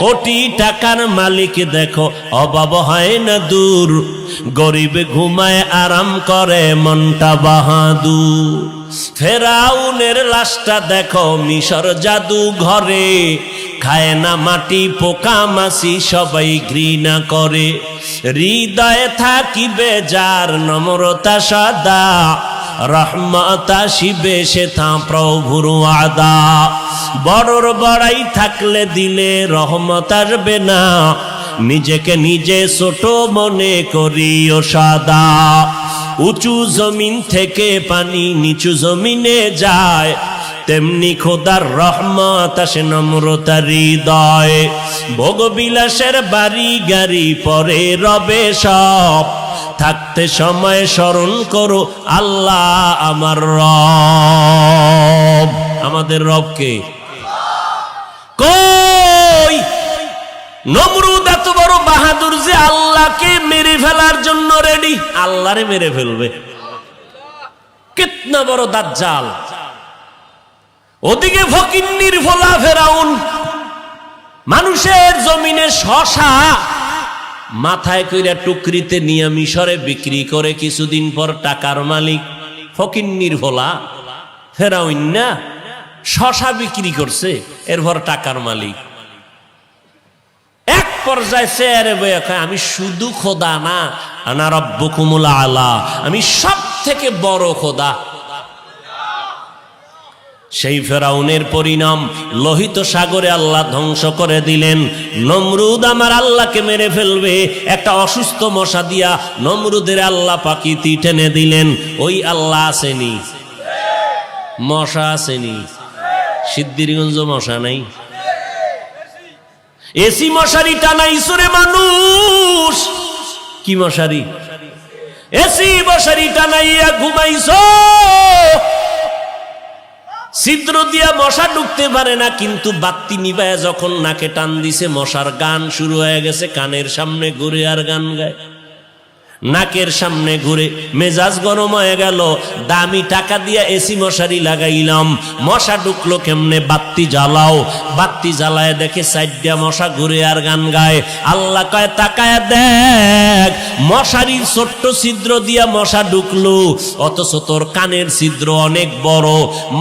কোটি টাকার মালিক দেখো অভাব হয় না দূর, গরিব ঘুমায় আরাম করে মনটা বাহাদুর। ফেরাউনের লাশটা দেখো মিশর জাদু ঘরে, খায় না মাটি পোকা মাছি সবাই ঘৃণা করে। হৃদয়ে থাকিবে যার নম্রতা সদা, রহমত আসিবে সে তা প্রভুর ওয়াদা। বড়র বড়াই থাকলে দিলে রহমত আসবে না, নিজেকে নিজে ছোট মনে করিও সাদা। উঁচু জমিন থেকে পানি নিচু জমিনে যায়, তেমনি খোদার রহমত আসে নম্রতার হৃদয়। ভোগবিলাসের বাড়ি গাড়ি পরে রবে সব, থাকতে সময় স্মরণ করো আল্লাহ আমার রব। আমাদের রবকে কই? নমরুদ এত বড় বাহাদুর যে আল্লাহকে মেরে ফেলার জন্য রেডি, আল্লাহরে মেরে ফেলবে। কিতনা বড় দাজ্জাল। ওদিকে ফকিন্নির ফোলা ফেরাউন মানুষের জমিনে শশা মাথায় কইরা টুকরিতে নিয়ে মিশরে বিক্রি করে কিছুদিন পর টাকার মালিক। ফকিন্নির ফোলা ফেরাউন না, শশা বিক্রি করছে, এরপর টাকার মালিক। এক পর্যায়ে চেয়ারে বইয়া কয়, আমি শুধু খোদা না, আনা রাব্বুকুমুল আলা, আমি সব থেকে বড় খোদা। সেই ফেরাউনের পরিণাম লোহিত সাগরে আল্লাহ ধ্বংস করে দিলেন। নমরুদ আমার আল্লাহকে মেরে ফেলবে, একটা অসুস্থ মশা দিয়া নমরুদের আল্লাহ পাকিতি টেনে দিলেন। ওই আল্লাহ আসেনি? মশা আসেনি? সিদ্ধিরগঞ্জ মশা নাই? এসি মশারি টানাইছো রে মানুষ। কি মশারি? এসি মশারি টানাইয়া ঘুমাইছো, ছিদ্র দিয়া মশা ঢুকতে পারে না, কিন্তু বাতি নিভায়া যখন নাকে টান দিছে মশার গান শুরু হয়ে গেছে। কানের সামনে ঘুরে আর গান গায়, নাকের সামনে ঘুরে, মেজাজ গরম হয়ে গেল। দামি টাকা দিয়া এসি মশারি লাগাইলাম, মশা ঢুকলো কেমনে? বাতি জ্বালাও। বাতি জ্বালায় দেখে সাইডটা মশা ঘুরে আর গান গায়। আল্লাহ কয়, তাকায় দেখ, মশারির ছোট্ট ছিদ্র দিয়া মশা ঢুকলো, অথচ তোর কানের ছিদ্র অনেক বড়।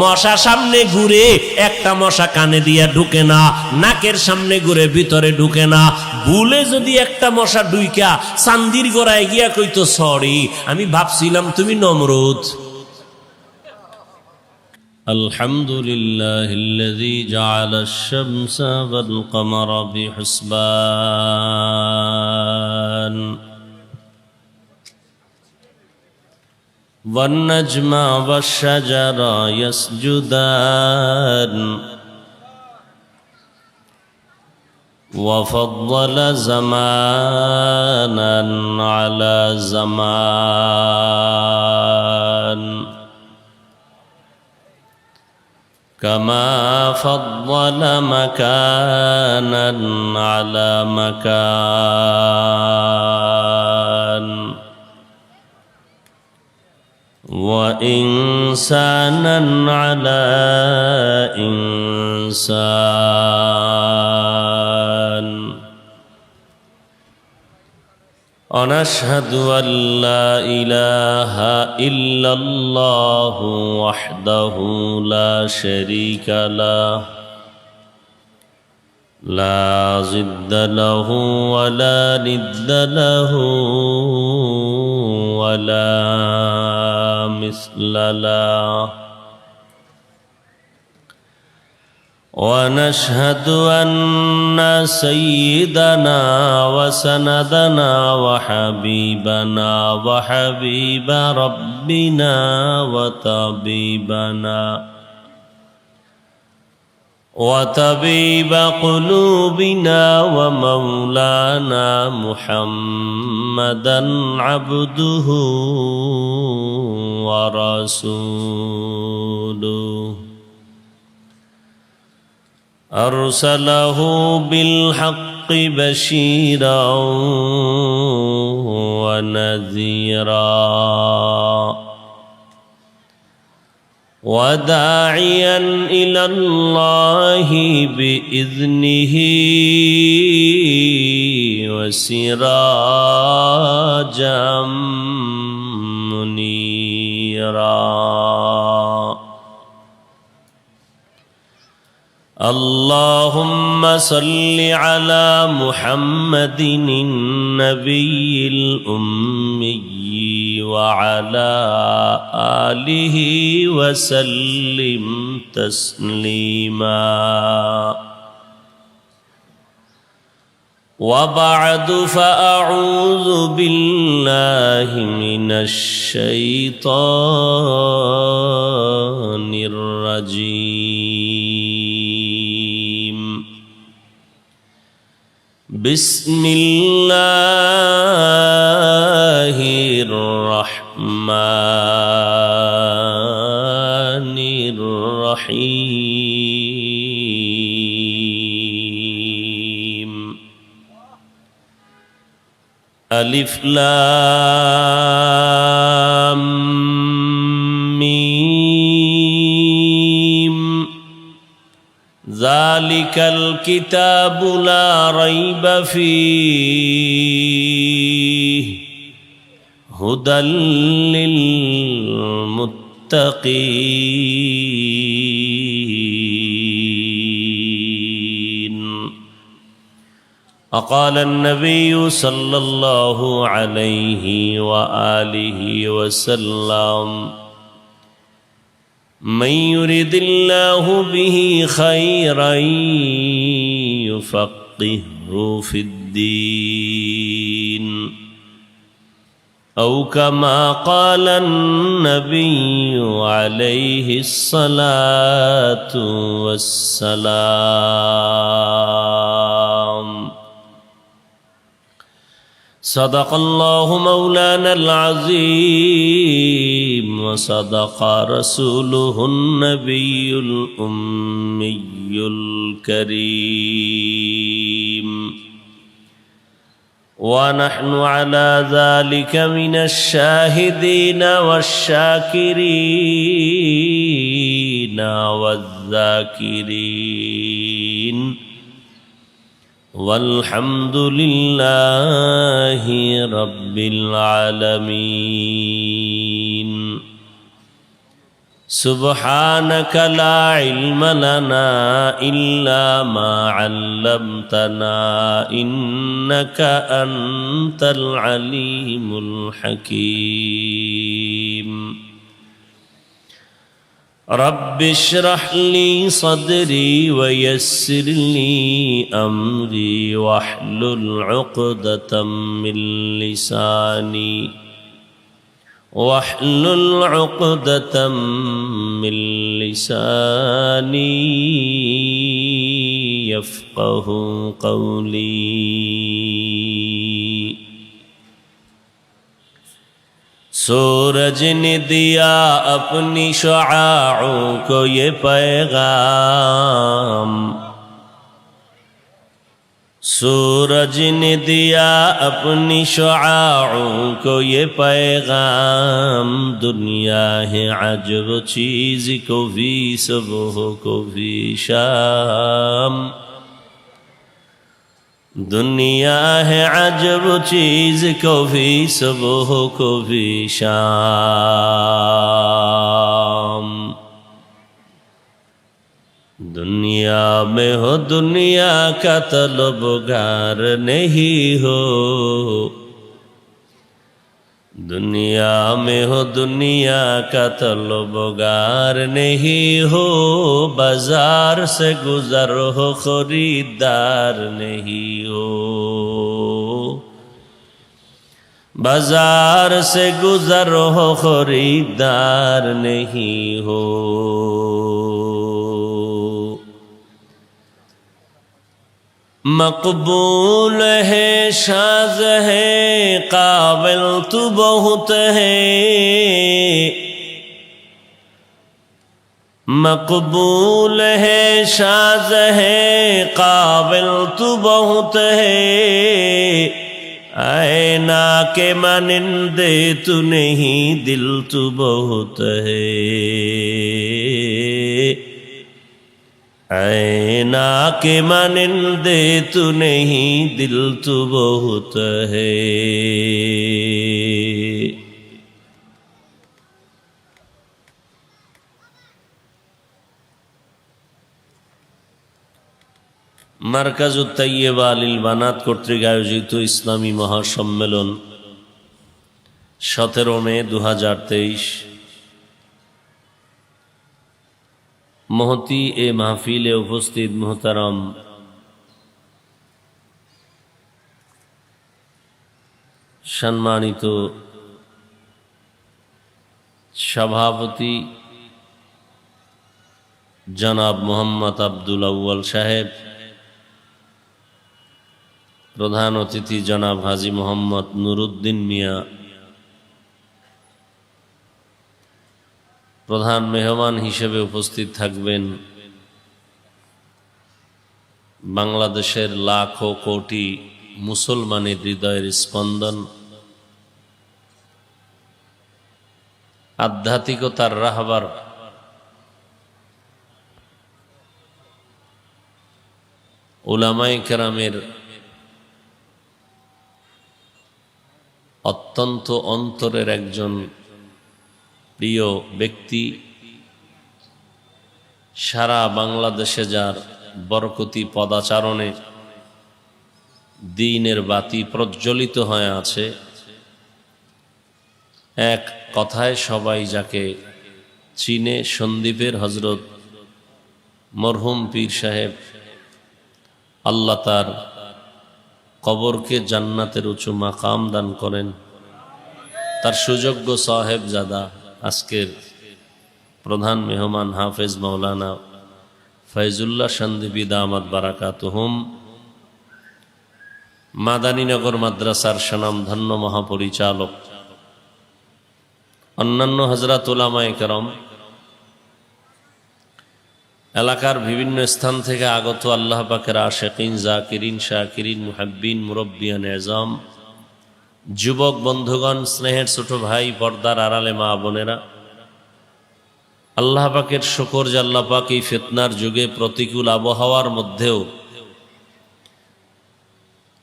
মশা সামনে ঘুরে, একটা মশা কানে দিয়া ঢুকে না, নাকের সামনে ঘুরে ভিতরে ঢুকে না। ভুলে যদি একটা মশা ঢুইকা চান্দির গোড়ায় গিয়া কইতো, সরি, আমি ভাবছিলাম তুমি নমরুদ। আলহামদুলিল্লাহিল্লাযী জাআলাশ শামসা ওয়াল কমারা বিহুসবান ওয়ান নাজমা ওয়াশ শাজারা ইয়াসজুদান وفضل زمانا على زمان كما فضل مكانا على مكان وإنسانا على إنسان ونشهد أن لا إله إلا الله وحده لا شريك له لا ضد له ولا ند له ولا مثل له ونشهد أن سيدنا وسندنا وحبيبنا وحبيب ربنا وطبيب قلوبنا ومولانا محمدا عبده ورسوله أرسله بالحق بشيرا ونذيرا وداعيا إلى الله بإذنه وسراجا منيرا. اللهم صل على محمد النبي الأمي وعلى آله وسلم تسليما. وبعد، فأعوذ بالله من الشيطان الرجيم. بسم الله الرحمن الرحيم. ألف لام ميم. ذلك الكتاب لا ريب فيه هدى للمتقين. وقال النبي صلى الله عليه وآله وسلم: من يرد الله به خيرا يفقهه في الدين، أو كما قال النبي عليه الصلاة والسلام. صدق الله مولانا العظيم، وصدق رسوله النبي الأمي الكريم، ونحن على ذلك من الشاهدين والشاكرين والذاكرين، والحمد لله رب العالمين. سبحانك لا علم لنا إلا ما علمتنا، إنك أنت العليم الحكيم. رب اشرح لي صدري ويسر لي أمري، واحلل عقدة من لساني يفقه قولي. सूरज ने दिया अपनी शुआओं को ये पैगाम, सूरज ने दिया अपनी शुआओं को ये पैगाम। दुनिया है अजब चीज़, को भी सुबह को भी शाम। दुनिया है अजब चीज़, कभी सुबह कभी शाम। दुनिया में हो दुनिया का तलबगार नहीं हो, दुनिया में हो दुनिया का तलबगार नहीं हो। बाजार से गुजर हो खरीदार नहीं हो, बाजार से गुजर हो खरीदार नहीं हो। मकबूल है शाज़ है काबिल तू बहुत है, मकबूल है शाज़ है काबिल तू बहुत है। आईना के मानिंदे तू नहीं दिल तू बहुत है, आईना के मानिंदे तू नहीं दिल तू बहुत है। মারকাজুত তাইয়্যিবা লিল বানাত কর্তৃক আয়োজিত ইসলামী মহাসম্মেলন 17 মে 2023 মহতি এ মাহফিলে উপস্থিত মুহতারাম সম্মানিত সভাপতি জনাব মোহাম্মদ আব্দুল আউয়াল সাহেব, প্রধান অতিথি জনাব হাজী মোহাম্মদ নুরুদ্দিন মিয়া, প্রধান মেহমান হিসেবে উপস্থিত থাকবেন বাংলাদেশের লাখো কোটি মুসলমানের হৃদয়ের স্পন্দন, আধ্যাত্মিকতার রাহবার উলামায়ে কেরামের অত্যন্ত অন্তরের একজন প্রিয় ব্যক্তি, সারা বাংলাদেশে যার বরকতি পদাচারণে দ্বীনের বাতি প্রজ্বলিত হয়ে আছে, এক কথায় সবাই যাকে চিনে, সন্দ্বীপের হজরত মরহুম পীর সাহেব, আল্লাহ তার কবরকে জান্নাতের উঁচু মাকাম দান করেন। তার সুযোগ্য সাহেবজাদা আজকের প্রধান মেহমান হাফেজ মাওলানা ফয়জুল্লাহ সন্দ্বীপী দামাত বারাকাতুহুম, মাদানীনগর মাদ্রাসার স্বনামধন্য মহাপরিচালক, অন্যান্য হযরত উলামায়ে কেরাম, এলাকার বিভিন্ন স্থান থেকে আগত আল্লাহ পাকের আশিকিন, জাকিরিন, শাকিরিন, মুহাব্বিন, মুরব্বিয়ান এজাম, যুবক বন্ধুগণ, স্নেহের ছোট ভাই, পর্দার আড়ালে মা বোনেরা, আল্লাহ পাকের শুকর যে আল্লাহ পাক এই ফিতনার যুগে প্রতিকূল আবহাওয়ার মধ্যেও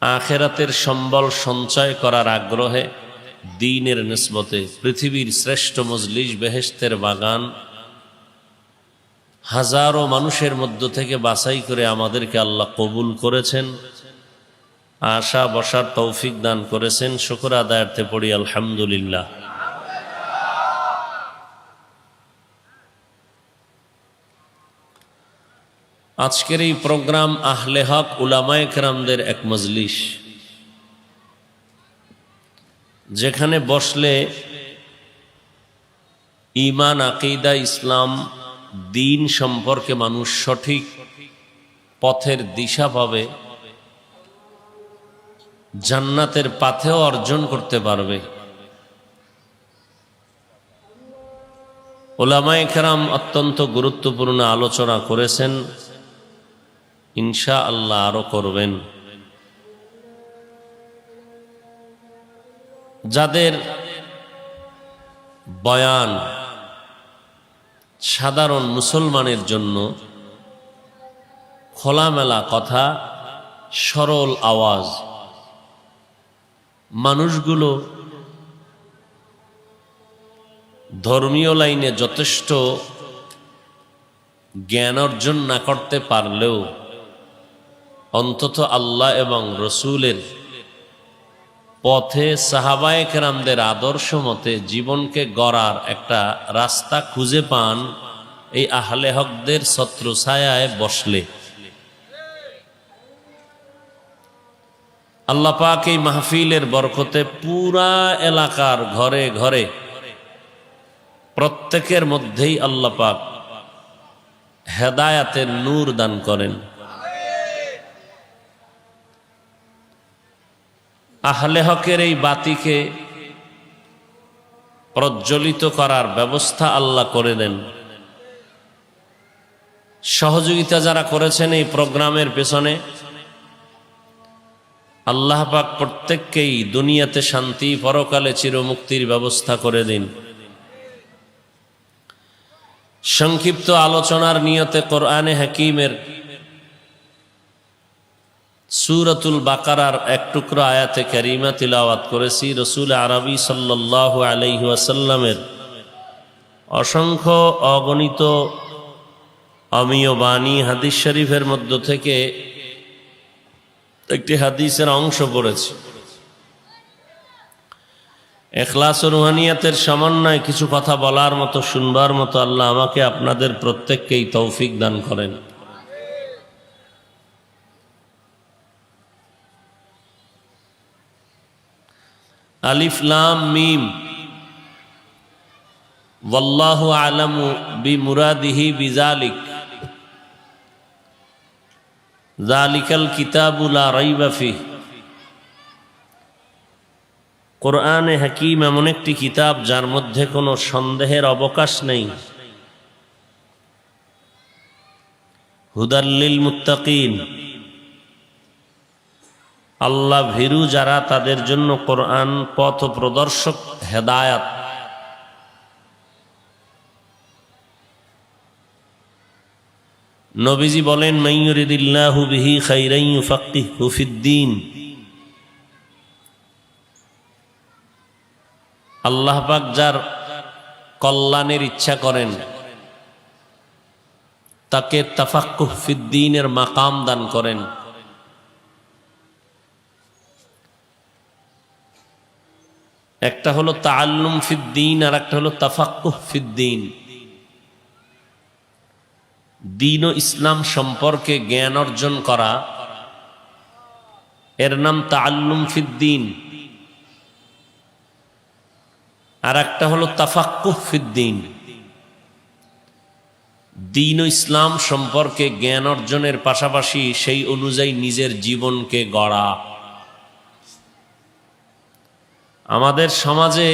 আখিরাতের সম্বল সঞ্চয় করার আগ্রহে দ্বীনের নিসবতে পৃথিবীর শ্রেষ্ঠ মজলিস, বেহেশতের বাগান, হাজারো মানুষের মধ্য থেকে বাছাই করে আমাদেরকে আল্লাহ কবুল করেছেন, আশা বসার তৌফিক দান করেছেন। শুকর আদায়ার্থে পড়ি আলহামদুলিল্লাহ। আজকের এই প্রোগ্রাম আহলে হক উলামায়ে কেরামদের এক মজলিস, যেখানে বসলে ঈমান, আকীদা, ইসলাম, দ্বীন সম্পর্কে মানুষ সঠিক পথের দিশা পাবে, জান্নাতের পাথেও অর্জন করতে পারবে। উলামায়ে কেরাম অত্যন্ত গুরুত্বপূর্ণ আলোচনা করেছেন, ইনশাআল্লাহ আরো করবেন। যাদের বয়ান সাধারণ মুসলমানের জন্য খোলামেলা কথা, সরল আওয়াজ, মানুষগুলো ধর্মীয় লাইনে যথেষ্ট জ্ঞান অর্জন না করতে পারলেও অন্তত আল্লাহ এবং রসুলের পথে সাহাবায়ে কেরামদের আদর্শ মতে জীবনকে গড়ার একটা রাস্তা খুঁজে পান এই আহলে হকদের ছত্রছায়ায় বসলে। আল্লাহ পাক এই মাহফিলের বরকতে পুরা এলাকার ঘরে ঘরে প্রত্যেকের মধ্যেই আল্লাহ পাক হেদায়াতের নূর দান করেন। আহলে হকের এই বাতিকে প্রজ্বলিত করার ব্যবস্থা আল্লাহ করে দেন। সহযোগিতা যারা করেছেন এই প্রোগ্রামের পেছনে, আল্লাহ পাক প্রত্যেককেই দুনিয়াতে শান্তি, পরকালে চিরমুক্তির ব্যবস্থা করে দিন। সংক্ষিপ্ত আলোচনার নিয়তে কোরআনে হাকিমের সূরাতুল বাকারার এক টুকরো আয়াতে কারিমা তিলাওয়াত করেছি। রাসূল আরবি সাল্লাল্লাহু আলাইহি ওয়াসাল্লামের অসংখ্য অগণিত অমীয় বাণী হাদিস শরীফের মধ্য থেকে একটি হাদিসের অংশ পড়েছি। ইখলাস ও রুহানিয়াতের সমন্বয়ে কিছু কথা বলার মতো, শুনবার মতো আল্লাহ আমাকে আপনাদের প্রত্যেককেই তৌফিক দান করেন। আলিফ লাম মিম, ওয়াল্লাহু আ'লামু বিমুরাদিহি বিযালিক, যালিকাল কিতাবু লা রাইবা ফিহ। কোরআনে হাকিম এমন একটি কিতাব যার মধ্যে কোনো সন্দেহের অবকাশ নেই। হুদাল লিল মুত্তাকিন, আল্লাহ ভীরু যারা তাদের জন্য কোরআন পথ প্রদর্শক, হেদায়াত। নবীজি বলেন, মাইয়ুরিদিল্লাহু বিহি খাইরান ইউফাক্কিহু ফিদ্দীন। আল্লাহ পাক যার কল্যাণের ইচ্ছা করেন তাকে তাফাক্কুহ ফিদ্দীনের মাকাম দান করেন। একটা হলো তাআল্লুম ফিদ্দীন, আর একটা হলো তাফাক্কুহ ফিদ্দীন। দ্বীন ও ইসলাম সম্পর্কে জ্ঞান অর্জন করা, এর নাম তাআল্লুম ফিদ্দীন। আর একটা হলো তাফাক্কুহ ফিদ্দীন। দ্বীন ও ইসলাম সম্পর্কে জ্ঞান অর্জনের পাশাপাশি সেই অনুযায়ী নিজের জীবনকে গড়া। আমাদের সমাজে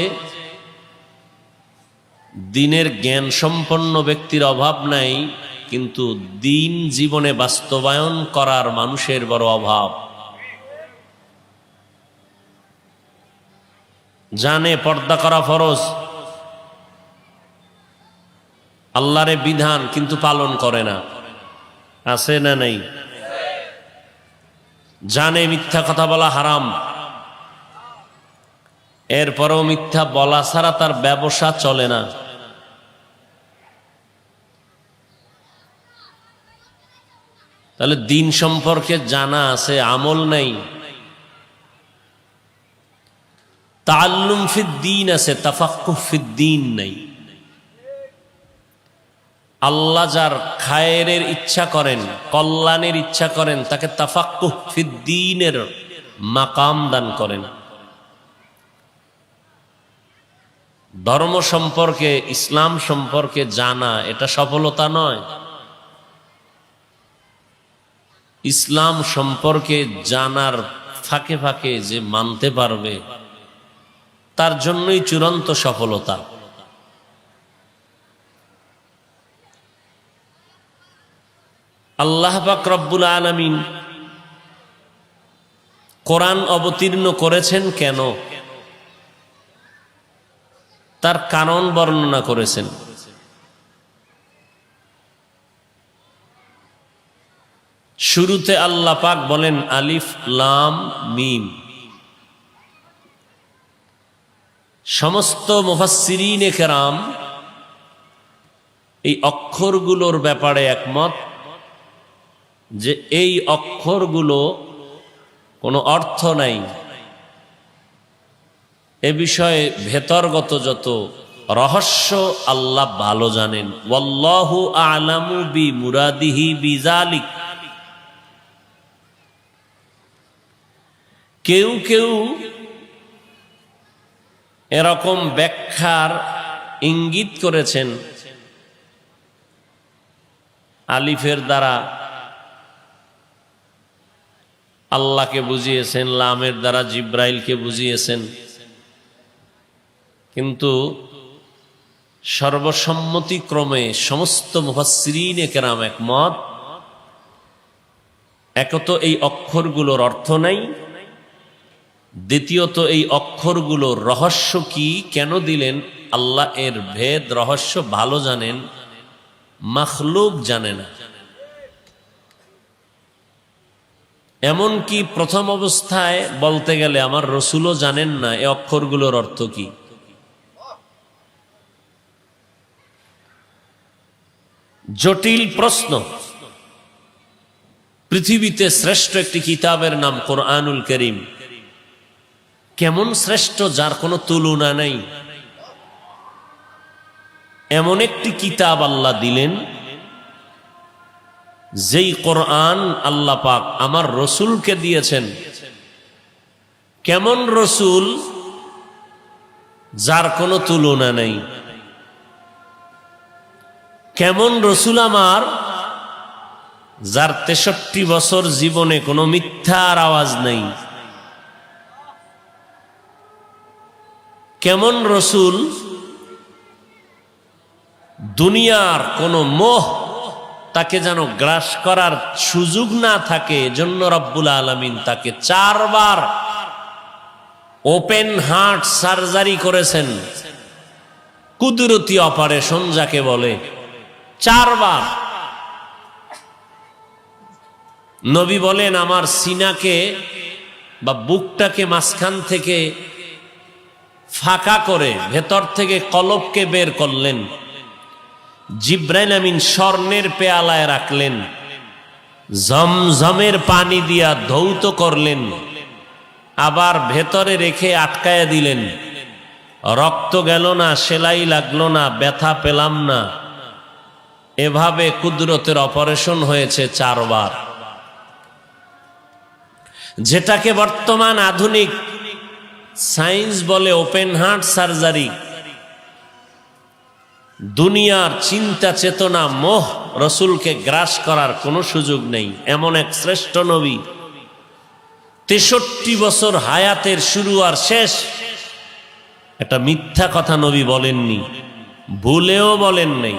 দ্বীনের জ্ঞান সম্পন্ন ব্যক্তির অভাব নাই, কিন্তু দ্বীন জীবনে বাস্তবায়ন করার মানুষের বড় অভাব। জানে পর্দা করা ফরজ, আল্লাহর বিধান, কিন্তু পালন করে না। আছে না নাই? জানে মিথ্যা কথা বলা হারাম, এরপরেও মিথ্যা বলা ছাড়া তার ব্যবসা চলে না। তাহলে দ্বীন সম্পর্কে জানা আছে, আমল নাই। তাআল্লুম ফিদ্দীন আছে, তাফাক্কুহ ফিদ্দীন নাই। আল্লাহ যার খায়েরের ইচ্ছা করেন, কল্যাণের ইচ্ছা করেন, তাকে তাফাক্কুহ ফিদ্দীনের মাকাম দান করেন। ধর্ম সম্পর্কে, ইসলাম সম্পর্কে জানা এটা সফলতা নয়। ইসলাম সম্পর্কে জানার ফাঁকে ফাঁকে যে মানতে পারবে, তার জন্যই চূড়ান্ত সফলতা। আল্লাহ পাক রব্বুল আলামিন কোরআন অবতীর্ণ করেছেন কেন, তার কারণ বর্ণনা করেছেন। শুরুতে আল্লাহ পাক বলেন আলিফ লাম মিম। সমস্ত মুফাসসিরিনে কেরাম এই অক্ষরগুলোর ব্যাপারে একমত যে এই অক্ষরগুলো কোনো অর্থ নাই। এ বিষয়ে ভেতরগত যত রহস্য আল্লাহ ভালো জানেন। ওয়াল্লাহু আ'লামু বিমুরাদিহি বিযালিক। কেউ কেউ এরকম ব্যাখ্যার ইঙ্গিত করেছেন, আলিফের দ্বারা আল্লাহকে বুঝিয়েছেন, লামের দ্বারা জিব্রাইলকে বুঝিয়েছেন। কিন্তু সর্বসম্মতিক্রমে সমস্ত মুফাসসিরিনে কেরাম একমত, এক তো এই অক্ষরগুলোর অর্থ নাই, দ্বিতীয়ত এই অক্ষরগুলোর রহস্য কি, কেন দিলেন? আল্লাহ এর ভেদ রহস্য ভালো জানেন, মাখলুক জানে না। এমনকি প্রথম অবস্থায় বলতে গেলে আমার রসুলও জানেন না এই অক্ষরগুলোর অর্থ কি। জটিল প্রশ্ন। পৃথিবীতে শ্রেষ্ঠ একটি কিতাবের নাম কোরআনুল করিম। কেমন শ্রেষ্ঠ, যার কোনো তুলনা নেই। এমন একটি কিতাব আল্লাহ দিলেন, যেই কোরআন আল্লাহ পাক আমার রসুলকে দিয়েছেন। কেমন রসুল, যার কোনো তুলনা নেই। কেমন রসুল আমার, যার 63 বছর জীবনে কোনো মিথ্যার আওয়াজ নেই। কেমন রসুল, দুনিয়ার কোনো মোহ তাকে যেন গ্রাস করার সুযোগ না থাকে, এজন্য রব্বুল আলামিন তাকে 4 বার ওপেন হার্ট সার্জারি করেছেন। কুদরতি অপারেশন যাকে বলে, 4 বার। নবী বলেন, আমার সিনাকে বা বুকটাকে মাঝখান থেকে ফাঁকা করে ভেতর থেকে কলবকে বের করলেন। জিব্রাইল আমিন স্বর্ণের পেয়ালায় রাখলেন, জমজমের পানি দিয়া ধৌত করলেন, আবার ভেতরে রেখে আটকায়া দিলেন। রক্ত গেল না, সেলাই লাগলো না, ব্যথা পেলাম না। এভাবে কুদরতের অপারেশন হয়েছে 4 বার। যেটাকে বর্তমান আধুনিক সায়েন্স বলে ওপেন হার্ট সার্জারি। দুনিয়ার চিন্তা চেতনা মোহ রসুলকে গ্রাস করার কোনো সুযোগ নেই। এমন এক শ্রেষ্ঠ নবী, 63 বছর হায়াতের শুরু আর শেষ। একটা মিথ্যা কথা নবী বলেননি, ভুলেও বলেন নাই।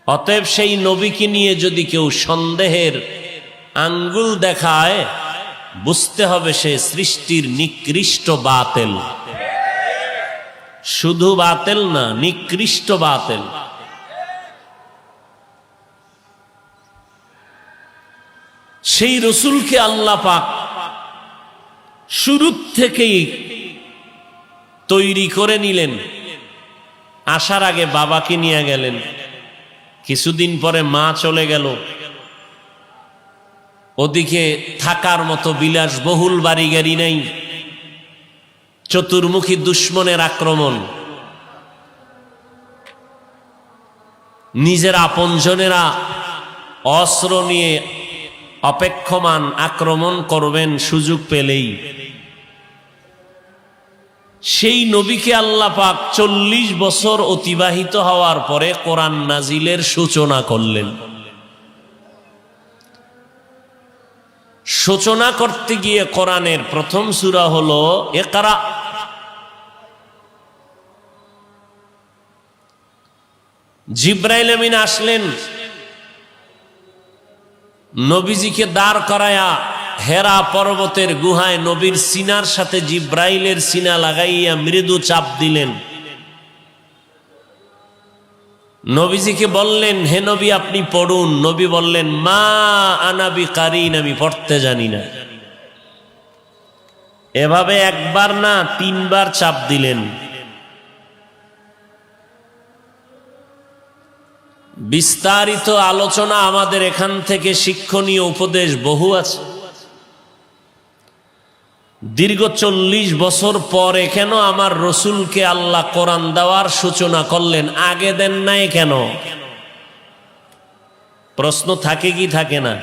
অতএব সেই নবীকে নিয়ে যদি কেউ সন্দেহের আঙ্গুল দেখায়, বুঝতে হবে সে সৃষ্টির নিকৃষ্ট বাতিল। শুধু বাতিল না, নিকৃষ্ট বাতিল। সেই রসুলকে আল্লাহ পাক শুরু থেকেই তৈরি করে নিলেন। আসার আগে বাবাকে নিয়ে গেলেন, কিছুদিন পরে মা চলে গেল। ওদিকে থাকার মতো বিলাসবহুল বাড়ি গাড়ি নেই, চতুর্মুখী দুশ্মনের আক্রমণ। নিজের আপনজনেরা অস্ত্র নিয়ে অপেক্ষমান, আক্রমণ করবেন সুযোগ পেলেই। সেই নবীকে আল্লাহ পাক 40 বছর অতিবাহিত হওয়ার পরে কোরআন নাজিলের সূচনা করলেন। সূচনা করতে গিয়ে কোরআনের প্রথম সূরা হলো ইকরা। জিব্রাইল আমিন আসলেন, নবীজিকে দাঁড় করায়া হেরা পর্বতের গুহায় নবীর সিনার সাথে জিব্রাইলের সিনা লাগাইয়া মৃদু চাপ দিলেন। নবীজিকে বললেন, হে নবী আপনি পড়ুন। নবী বললেন, মা আনা বিকারিন, আমি পড়তে জানি না। এভাবে একবার না 3 বার চাপ দিলেন। বিস্তারিত আলোচনা আমাদের এখান থেকে শিক্ষণীয় উপদেশ বহু আছে। দীর্ঘ 40 বছর পরে কেন আমার রসুলকে আল্লাহ কোরআন দেওয়ার সূচনা করলেন, আগে দেন নাই কেন? প্রশ্ন থাকে কি থাকে না?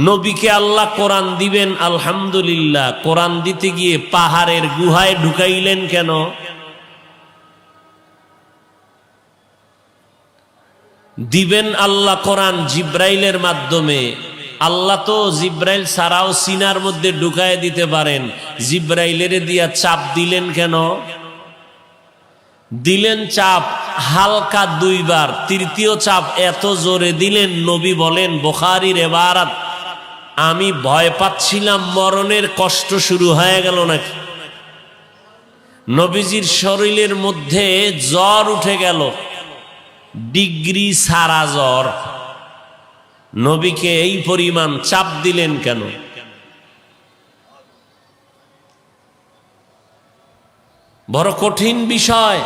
নবীকে আল্লাহ কোরআন দিবেন, আলহামদুলিল্লাহ। কোরআন দিতে গিয়ে পাহাড়ের গুহায় ঢুকাইলেন কেন? দিবেন আল্লাহ কোরআন জিব্রাইলের মাধ্যমে। আল্লাহ তো জিব্রাইল ছাড়াও সিনার মধ্যে ঢুকায় দিতে পারেন, জিব্রাইলের দিয়া চাপ দিলেন কেন? দিলেন চাপ হালকা 2 বার, তৃতীয় চাপ এত জোরে দিলেন, নবী বলেন বুখারীর ইবারত, আমি ভয় পাচ্ছিলাম মরণের কষ্ট শুরু হয়ে গেল নাকি। নবীজির শরীরের মধ্যে জ্বর উঠে গেল, ডিগ্রি সারা জ্বর। নবীকে এই পরিমাণ চাপ দিলেন কেন? বড় কঠিন বিষয়।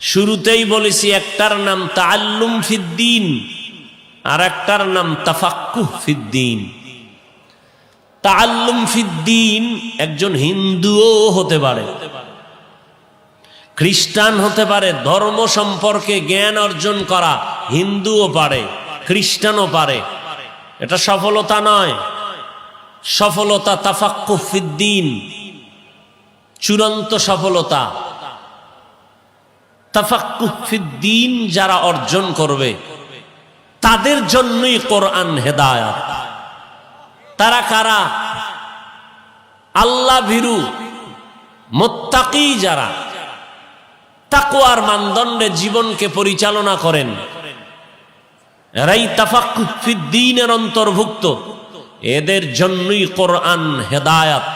শুরুতেই বলেছি একটার নাম তাআল্লুম ফিদ্দীন আর একটার নাম তাফাক্কুহ ফিদ্দীন। তাআল্লুম ফিদ্দীন একজন হিন্দুও হতে পারে, খ্রিস্টান হতে পারে, ধর্ম সম্পর্কে জ্ঞান অর্জন করা হিন্দুও পারে, খ্রিস্টানও পারে। এটা সফলতা নয়, সফলতা তাফাক্কুহ ফিদ্দীন, চূড়ান্ত সফলতা। তাফাক্কুহ ফিদ্দীন যারা অর্জন করবে তাদের জন্যই কোরআন হেদায়াত। তারা কারা? আল্লাহ ভীরু মুত্তাকি, যারা তাকওয়ার মানদণ্ডে জীবনকে পরিচালনা করেন, এরাই তাফাক্কুহ ফিদ্দীনের অন্তর্ভুক্ত। এদের জন্যই কোরআন হেদায়াত।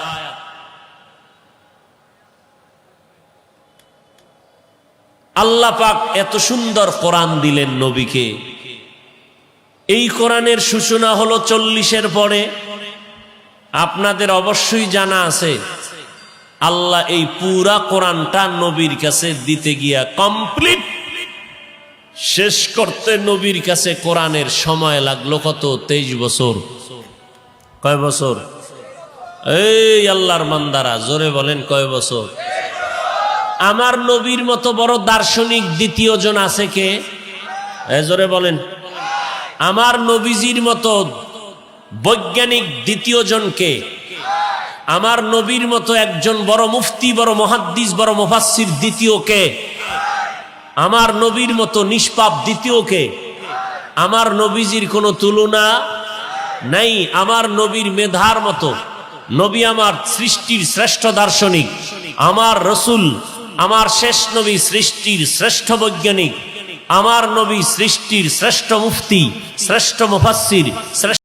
আল্লাহ পাক এত সুন্দর কোরআন দিলেন নবীকে। এই কোরআনের সূচনা হলো 40-এর পরে। আপনাদের অবশ্যই জানা আছে আল্লাহ এই পুরা কোরআনটা নবীর কাছে দিতে গিয়া কমপ্লিট শেষ করতে নবীর কাছে কোরআনের সময় লাগলো কত? 23 বছর। কয় বছর? এই আল্লাহর বান্দারা জোরে বলেন, কয় বছর? আমার নবীর মতো বড় দার্শনিক দ্বিতীয় জন আছে কে? জোরে বলেন। আমার নবীজির মতো বৈজ্ঞানিক দ্বিতীয় জন কে? আমার নবীর মতো একজন বড় মুফতি, বড় মুহাদ্দিস, বড় মুফাসসির দ্বিতীয় কে? আমার নবীর মতো নিষ্পাপ দ্বিতীয় কে? আমার নবীজির কোনো তুলনা নাই। আমার নবীর মেধার মতো নবী আমার সৃষ্টির শ্রেষ্ঠ দার্শনিক, আমার রসুল, আমার শেষ নবী সৃষ্টির শ্রেষ্ঠ বৈজ্ঞানিক, আমার নবী সৃষ্টির শ্রেষ্ঠ মুফতি, শ্রেষ্ঠ মুফাসসির, শ্রেষ্ঠ